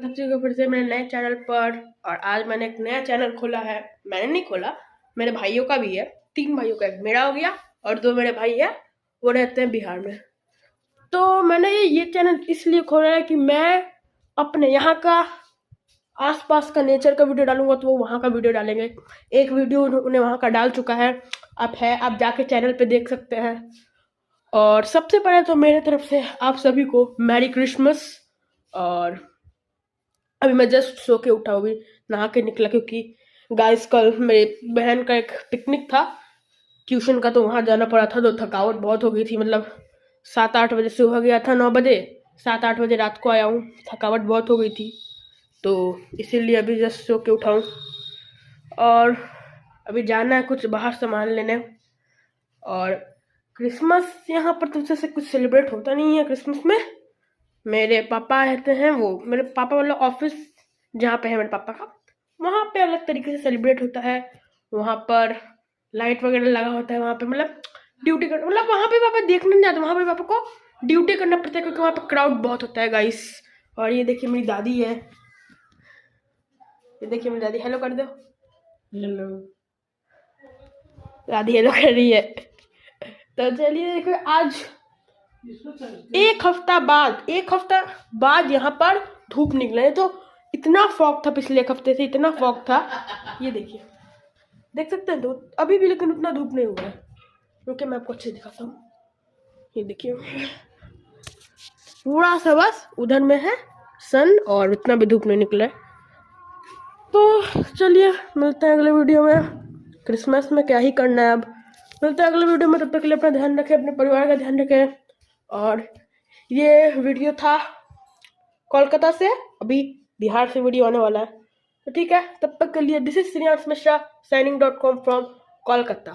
फिर से मेरे नए चैनल पर। और आज मैंने एक नया चैनल खोला है। मैंने नहीं खोला, मेरे भाइयों का भी है। 3 भाइयों का, एक मेरा हो गया और 2 मेरे भाई है, वो रहते हैं बिहार में। तो मैंने ये चैनल इसलिए खोला है कि मैं अपने यहाँ का आसपास का नेचर का वीडियो डालूंगा तो वो वहाँ का वीडियो डालेंगे। एक वीडियो उन्हें वहाँ का डाल चुका है, आप जाके चैनल पे देख सकते हैं। और सबसे पहले तो मेरे तरफ से आप सभी को मैरी क्रिसमस। और अभी मैं जस्ट सो के उठा, अभी नहा के निकला, क्योंकि गाइस कल मेरी बहन का एक पिकनिक था ट्यूशन का, तो वहाँ जाना पड़ा था। तो थकावट बहुत हो गई थी, मतलब 7-8 बजे सुबह गया था, 9 बजे 7-8 बजे रात को आया हूँ। थकावट बहुत हो गई थी, तो इसीलिए अभी जस्ट सो के उठा हूँ। और अभी जाना है कुछ बाहर सामान लेने। और क्रिसमस यहाँ पर तो से कुछ सेलिब्रेट होता नहीं है क्रिसमस में। मेरे पापा रहते हैं, वो मेरे पापा वाला ऑफिस जहाँ पे है मेरे पापा का, वहाँ पे अलग तरीके से सेलिब्रेट होता है। वहाँ पर लाइट वगैरह लगा होता है, वहाँ पे मतलब ड्यूटी कर, मतलब वहाँ पे पापा देखने नहीं जाते, वहाँ पे पापा को ड्यूटी करना पड़ता है, क्योंकि वहाँ पे क्राउड बहुत होता है गाइस। और ये देखिए मेरी दादी है, ये देखिए मेरी दादी, हेलो कर दो। हेलो दादी, हेलो कर रही है। तो चलिए देखो, आज एक हफ्ता बाद यहाँ पर धूप निकले। तो इतना फॉग था पिछले एक हफ्ते से, इतना फॉग था, ये देखिए, देख सकते हैं तो अभी भी, लेकिन उतना धूप नहीं हुआ है। क्योंकि मैं आपको अच्छे दिखाता हूँ, ये देखिए पूरा सा बस उधर में है सन, और उतना भी धूप नहीं निकला है। तो चलिए मिलते हैं अगले वीडियो में। क्रिसमस में क्या ही करना है, अब मिलते हैं अगले वीडियो में। तब तक के लिए अपना ध्यान रखें, अपने परिवार का ध्यान रखें। और ये वीडियो था कोलकाता से, अभी बिहार से वीडियो आने वाला है। तो ठीक है, तब तक के लिए this is Shreyansh Mishra signing .com from Kolkata.